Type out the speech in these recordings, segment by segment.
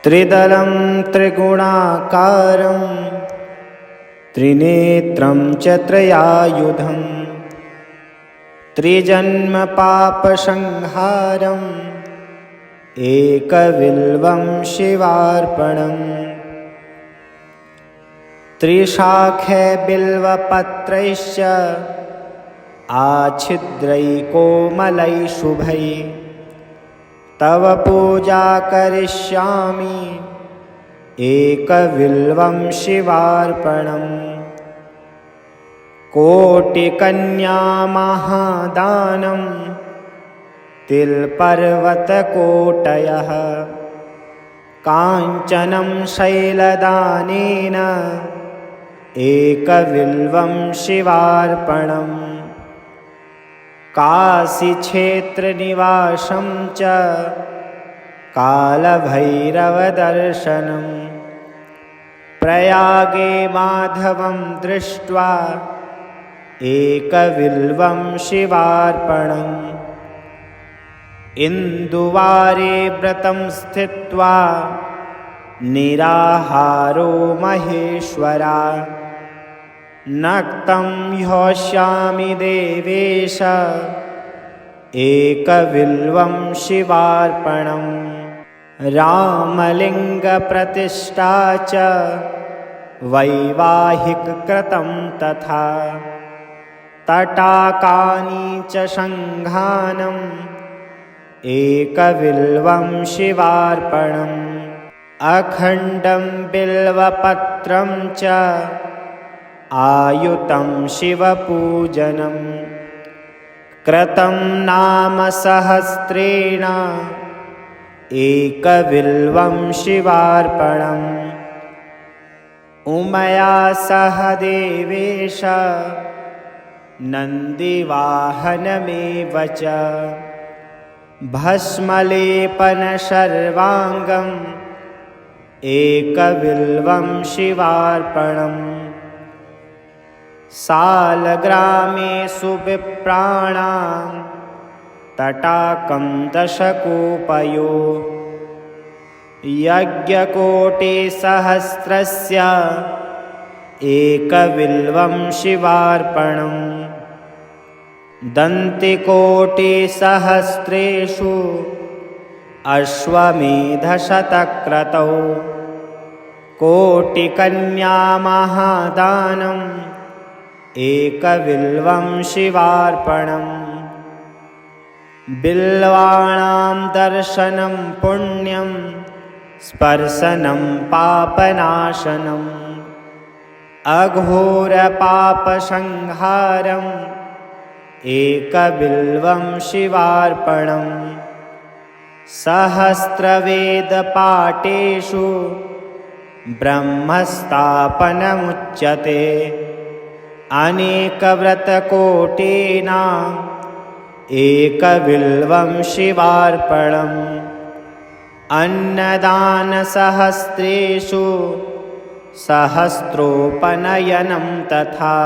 त्रिदलं त्रिगुणाकारं त्रिनेत्रं च त्रयायुधं त्रिजन्मपापसंहारम् एकबिल्वं शिवार्पणम्। त्रिशाखैर्बिल्वपत्रैश्च आच्छिद्रैकोमलैः शुभैः तव पूजा करिष्यामि एकबिल्वं शिवार्पणम्। कोटिकन्यामहादानं तिलपर्वतकोटयः काञ्चनं शैलदानेन एकबिल्वं शिवार्पणम्। काशीक्षेत्रनिवासं च कालभैरवदर्शनम् प्रयागे माधवं दृष्ट्वा एकबिल्वं शिवार्पणम्। इन्दुवारे व्रतं स्थित्वा निराहारो महेश्वरा नक्तं ह्यौष्यामि देवेश एकबिल्वं शिवार्पणम्। रामलिङ्गप्रतिष्ठा च वैवाहिककृतं तथा तटाकानि च सङ्घानम् एकबिल्वं शिवार्पणम्। अखण्डं बिल्वपत्रं च आयुतं शिवपूजनं कृतं नाम सहस्रेण एकबिल्वं शिवार्पणम्। उमया सह देवेश नन्दिवाहनमेव च भस्मलेपनशर्वाङ्गम् एकबिल्वं शिवार्पणम्। सालग्रामेषु विप्राणां तटाकं दशकूपयो यज्ञकोटिसहस्रस्य एकबिल्वं शिवार्पणम्। दन्तिकोटिसहस्रेषु अश्वमेधशतक्रतौ कोटिकन्यामहादानम् एकबिल्वं शिवार्पणम्। बिल्वाणां दर्शनं पुण्यं स्पर्शनं पापनाशनम् अघोरपापसंहारम् एकबिल्वं शिवार्पणम्। सहस्रवेदपाठेषु ब्रह्मस्थापनमुच्यते अनेकव्रतकोटीनाम् एकबिल्वं शिवार्पणम्। अन्नदानसहस्रेषु सहस्रोपनयनं तथा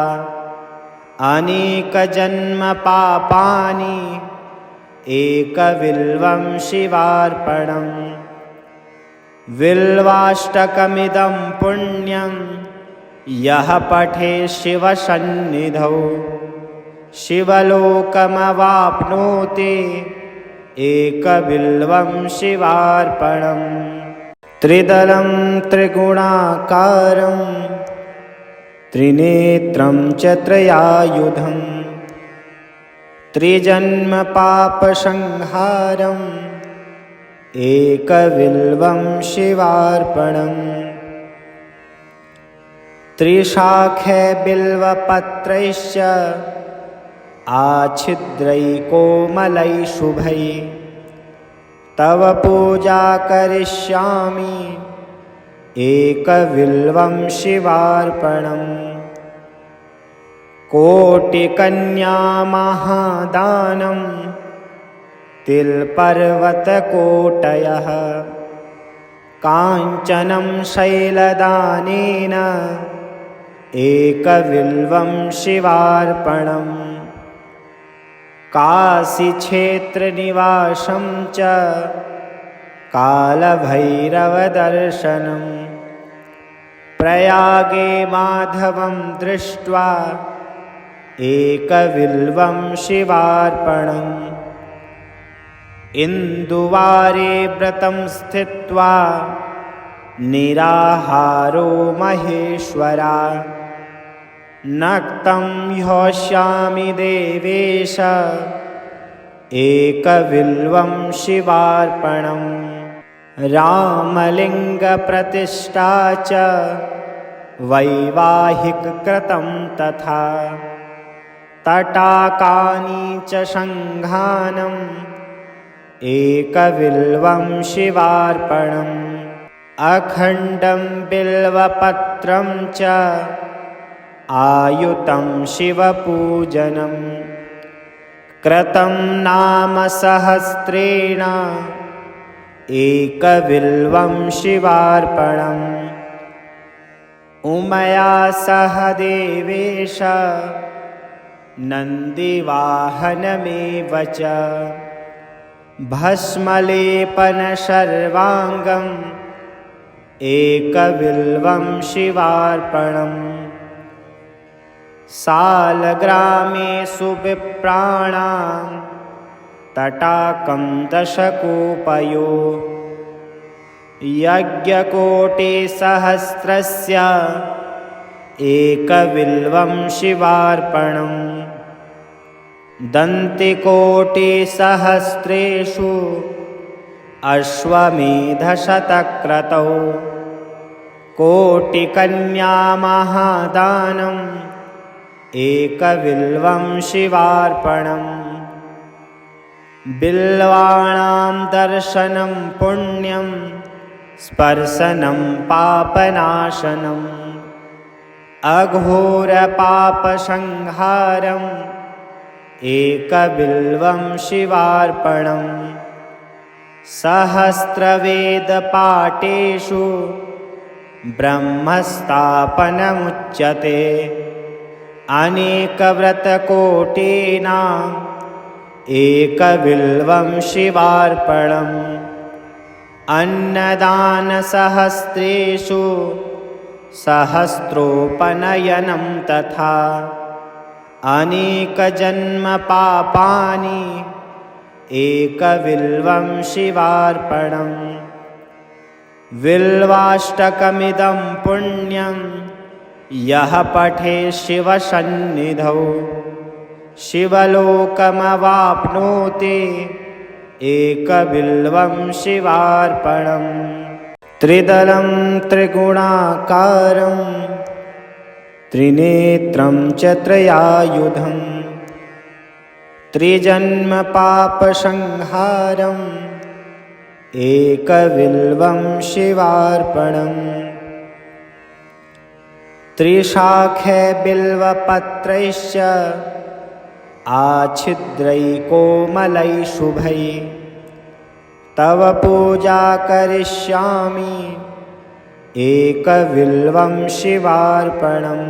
अनेकजन्मपापानि एकबिल्वं शिवार्पणम्। बिल्वाष्टकमिदं पुण्यं यः पठेत् शिवसन्निधौ शिवलोकमवाप्नोति एकबिल्वं शिवार्पणम्। त्रिदलं त्रिगुणाकारं त्रिनेत्रं च त्रयायुधं त्रिजन्मपापसंहारम् एकबिल्वं शिवार्पणम्। त्रिशाखैर्बिल्वपत्रैश्च आच्छिद्रैकोमलैः शुभैः तव पूजा करिष्यामि एकबिल्वं शिवार्पणम्। कोटिकन्यामहादानं तिलपर्वतकोटयः काञ्चनं शैलदानेन एकबिल्वं शिवार्पणम्। काशीक्षेत्रनिवासं च कालभैरवदर्शनम् प्रयागे माधवं दृष्ट्वा एकबिल्वं शिवार्पणम् इन्दुवारे व्रतं स्थित्वा निराहारो महेश्वरा नक्तं ह्योष्यामि देवेश एकबिल्वं शिवार्पणम् रामलिङ्गप्रतिष्ठा च वैवाहिककृतं तथा तटाकानि च शङ्घानम् एकबिल्वं शिवार्पणम् अखण्डं बिल्वपत्रं च आयुतं शिवपूजनं कृतं नाम सहस्रेण एकबिल्वं शिवार्पणम् उमया सह देवेश नन्दिवाहनमेव च भस्मलेपनशर्वाङ्गम् एकबिल्वं शिवार्पणम् सालग्रामेषु विप्राणां तटाकं दशकूपयो यज्ञकोटिसहस्रस्य एकबिल्वं शिवार्पणम् दन्तिकोटिसहस्रेषु अश्वमेधशतक्रतौ कोटिकन्यामहादानम् एकबिल्वं शिवार्पणम् बिल्वाणां दर्शनं पुण्यं स्पर्शनं पापनाशनम् अघोरपापसंहारम् एकबिल्वं शिवार्पणम् सहस्रवेदपाठेषु ब्रह्मस्थापनमुच्यते अनेकव्रतकोटीनाम् एकबिल्वं शिवार्पणम् अन्नदानसहस्रेषु सहस्रोपनयनं तथा अनेकजन्मपापानि एकबिल्वं शिवार्पणम् बिल्वाष्टकमिदं पुण्यं यः पठे शिवसन्निधौ शिवलोकमवाप्नोति एकबिल्वं शिवार्पणम् त्रिदलं त्रिगुणाकारं त्रिनेत्रं च त्रयायुधं त्रिजन्मपापसंहारम् एकबिल्वं शिवार्पणम् त्रिशाखैर्बिल्वपत्रैश्च आच्छिद्रैकोमलैः शुभैः तव पूजा करिष्यामि एकबिल्वं शिवार्पणम्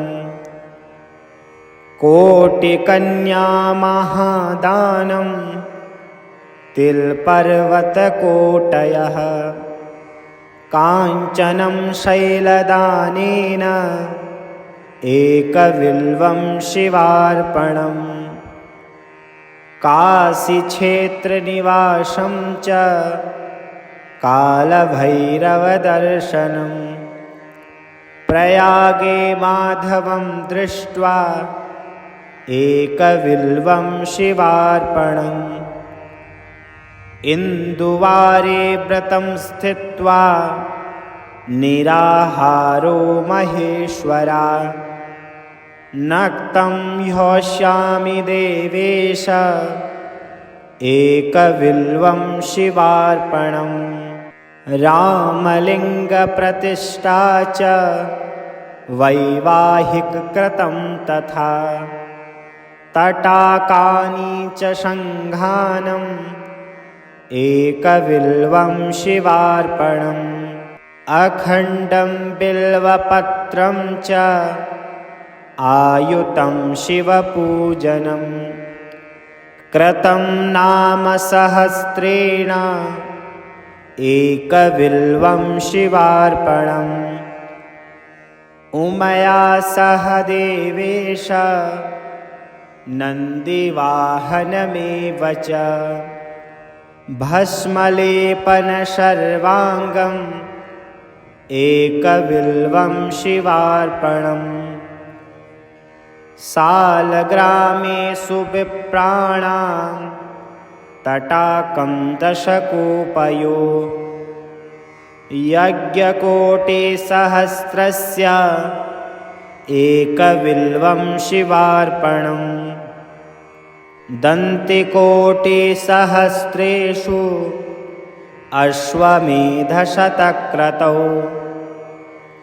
कोटिकन्यामहादानं तिलपर्वतकोटयः काञ्चनं शैलदानेन एकबिल्वं शिवार्पणम् काशीक्षेत्रनिवासं च कालभैरवदर्शनम् प्रयागे माधवं दृष्ट्वा एकबिल्वं शिवार्पणम् इन्दुवारे व्रतं स्थित्वा निराहारो महेश्वरा नक्तं ह्योष्यामि देवेश एकबिल्वं शिवार्पणम् रामलिङ्गप्रतिष्ठा च वैवाहिककृतं तथा तटाकानि च शङ्घानम् एकबिल्वं शिवार्पणम् अखण्डं बिल्वपत्रं च आयुतं शिवपूजनं कृतं नाम सहस्रेण एकबिल्वं शिवार्पणम् उमया सह देवेश नन्दिवाहनमेव च भस्मलेपनशर्वाङ्गम् एकबिल्वं शिवार्पणम् सालग्रामेषु विप्राणां तटाकं दशकूपयो यज्ञकोटिसहस्रस्य एकबिल्वं शिवार्पणम् दन्तिकोटिसहस्रेषु अश्वमेधशतक्रतौ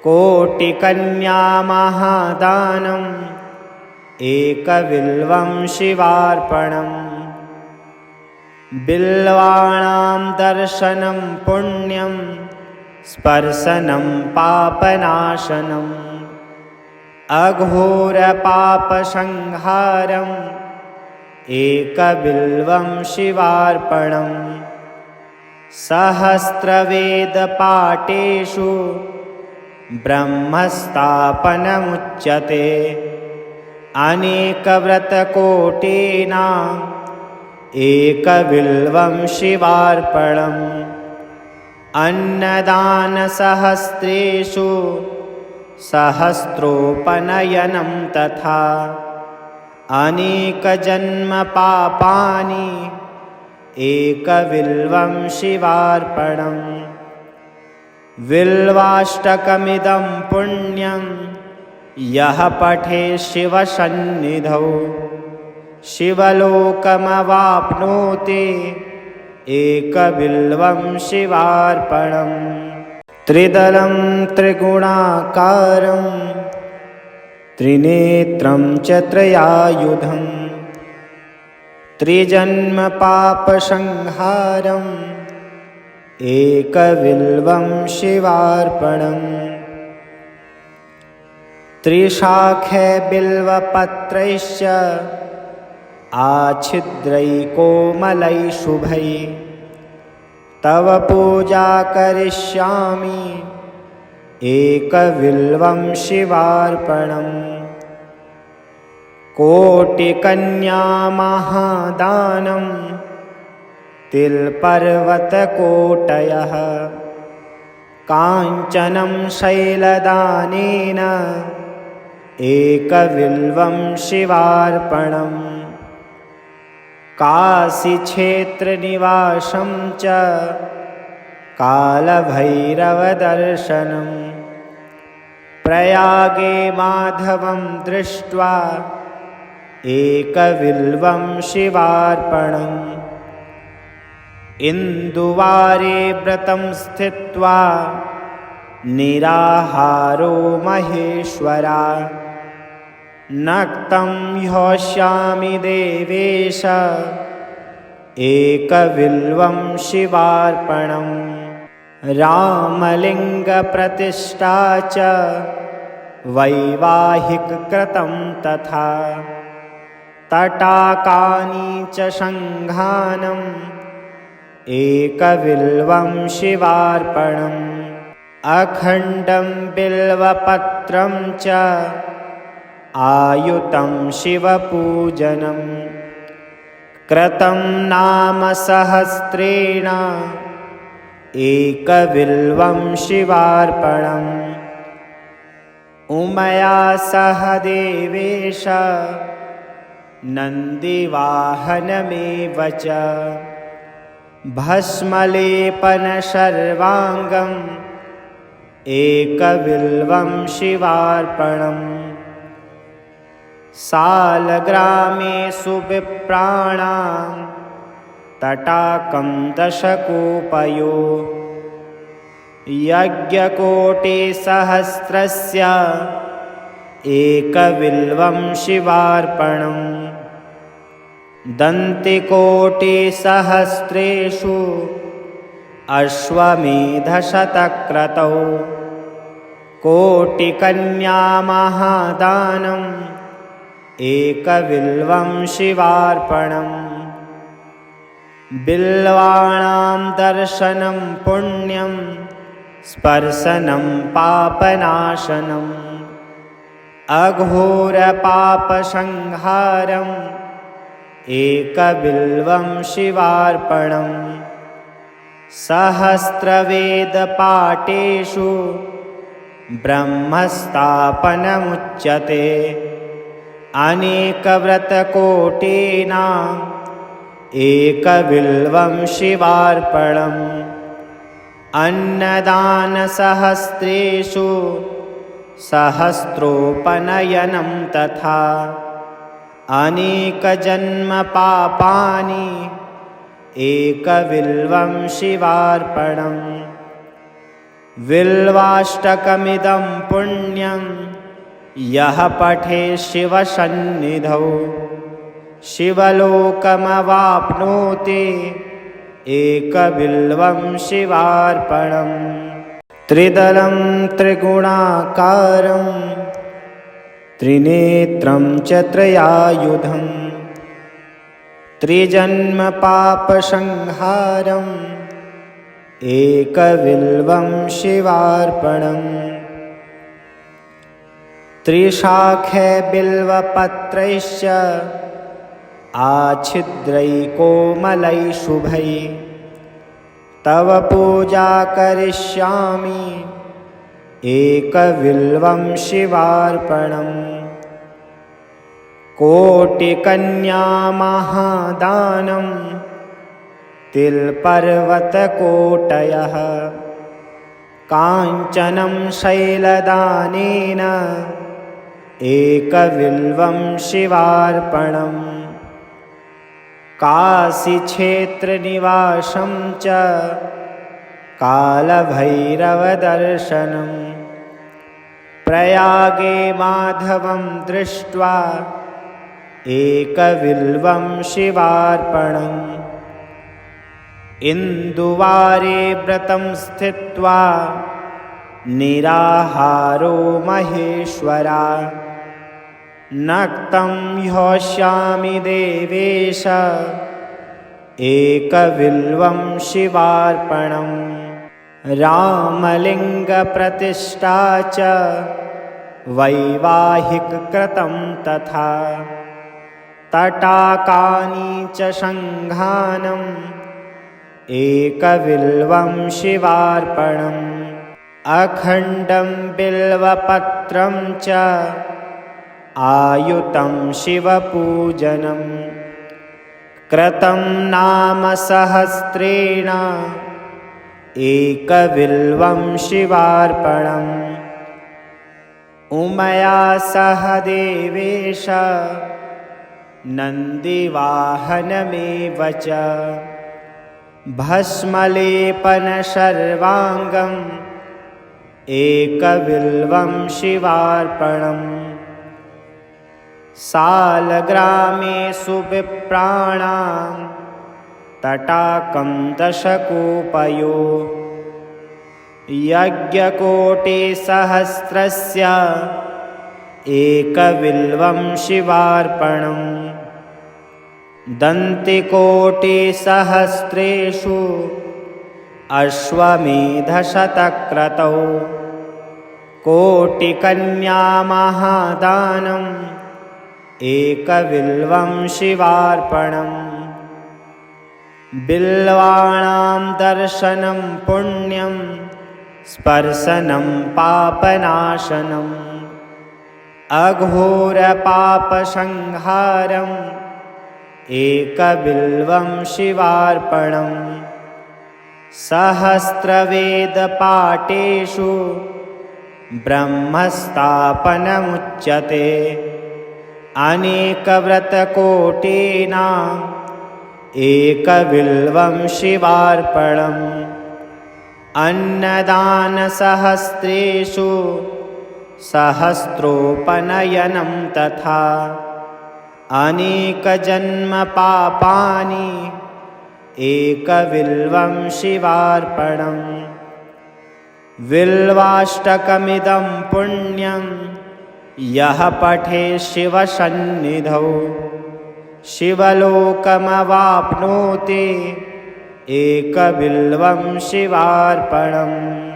कोटिकन्यामहादानम् एकबिल्वं शिवार्पणम् बिल्वाणां दर्शनं पुण्यं स्पर्शनं पापनाशनम् अघोरपापसंहारम् एकबिल्वं शिवार्पणम् सहस्रवेदपाठेषु ब्रह्मस्थापनमुच्यते अनेकव्रतकोटीनाम् एकबिल्वं शिवार्पणम् अन्नदानसहस्रेषु सहस्रोपनयनं तथा अनेकजन्मपापानि एकबिल्वं शिवार्पणम् बिल्वाष्टकमिदं पुण्यं यः पठे शिवसन्निधौ शिवलोकमवाप्नोति एकबिल्वं शिवार्पणम् त्रिदलं त्रिगुणाकारं त्रिनेत्रं च त्रयायुधं त्रिजन्मपापसंहारम् एकबिल्वं शिवार्पणम् त्रिशाखैर्बिल्वपत्रैश्च आच्छिद्रैकोमलैः शुभैः तव पूजा करिष्यामि एकबिल्वं शिवार्पणम् कोटिकन्यामहादानं तिलपर्वतकोटयः काञ्चनं शैलदानेन एकबिल्वं शिवार्पणम् काशीक्षेत्रनिवासं च कालभैरवदर्शनम् प्रयागे माधवं दृष्ट्वा एकबिल्वं शिवार्पणम् इन्दुवारे व्रतं स्थित्वा निराहारो महेश्वरा नक्तं ह्यौष्यामि देवेश एकबिल्वं शिवार्पणम् रामलिङ्गप्रतिष्ठा च वैवाहिककृतं तथा तटाकानि च सङ्घानम् एकबिल्वं शिवार्पणम् अखण्डं बिल्वपत्रं च आयुतं शिवपूजनं कृतं नाम सहस्रेण एकबिल्वं शिवार्पणम् उमया सह देवेश नन्दिवाहनमेव च भस्मलेपनशर्वाङ्गम् एकबिल्वं शिवार्पणम् सालग्रामेषु विप्राणां तटाकं दशकूपयो यज्ञकोटिसहस्रस्य एकबिल्वं शिवार्पणम् दन्तिकोटिसहस्रेषु अश्वमेधशतक्रतौ कोटिकन्यामहादानम् एकबिल्वं शिवार्पणम् बिल्वाणां दर्शनं पुण्यं स्पर्शनं पापनाशनम् अघोरपापसंहारम् एकबिल्वं शिवार्पणम् सहस्रवेदपाठेषु ब्रह्मस्थापनमुच्यते अनेकव्रतकोटीनाम् एकबिल्वं शिवार्पणम् अन्नदानसहस्रेषु सहस्रोपनयनं तथा अनेकजन्मपापानि एकबिल्वं शिवार्पणम् बिल्वाष्टकमिदं पुण्यं यः पठे शिवसन्निधौ शिवलोकमवाप्नोति एकबिल्वं शिवार्पणम् त्रिदलं त्रिगुणाकारं त्रिनेत्रं च त्रयायुधं त्रिजन्मपापसंहारम् एकबिल्वं शिवार्पणम् त्रिशाखैर्बिल्वपत्रैश्च आच्छिद्रैकोमलैः शुभैः तव पूजा करिष्यामि एकबिल्वं शिवार्पणम् कोटिकन्यामहादानं तिलपर्वतकोटयः काञ्चनं शैलदानेन एकबिल्वं शिवार्पणम् काशीक्षेत्रनिवासं च कालभैरवदर्शनम् प्रयागे माधवं दृष्ट्वा एकबिल्वं शिवार्पणम् इन्दुवारे व्रतं स्थित्वा निराहारो महेश्वरा नक्तं ह्यौष्यामि देवेश एकबिल्वं शिवार्पणम् रामलिङ्गप्रतिष्ठा च वैवाहिककृतं तथा तटाकानि च सङ्घानम् एकबिल्वं शिवार्पणम् अखण्डं बिल्वपत्रं च आयुतं शिवपूजनं कृतं नाम सहस्रेण एकबिल्वं शिवार्पणम् उमया सह देवेश नन्दिवाहनमेव च भस्मलेपनशर्वाङ्गम् एकबिल्वं शिवार्पणम् सालग्रामेषु विप्राणां तटाकं दशकूपयो यज्ञकोटिसहस्रस्य एकबिल्वं शिवार्पणम् दन्तिकोटिसहस्रेषु अश्वमेधशतक्रतौ कोटिकन्यामहादानम् एकबिल्वं शिवार्पणम् बिल्वाणां दर्शनं पुण्यं स्पर्शनं पापनाशनम् अघोरपापसंहारम् एकबिल्वं शिवार्पणम् सहस्रवेदपाठेषु ब्रह्मस्थापनमुच्यते अनेकव्रतकोटीनाम् एकबिल्वं शिवार्पणम् अन्नदानसहस्रेषु सहस्रोपनयनं तथा अनेकजन्मपापानि एकबिल्वं शिवार्पणम् बिल्वाष्टकमिदं पुण्यं यः पठे शिवसन्निधौ शिवलोकमवाप्नोति एकबिल्वं शिवार्पणम्।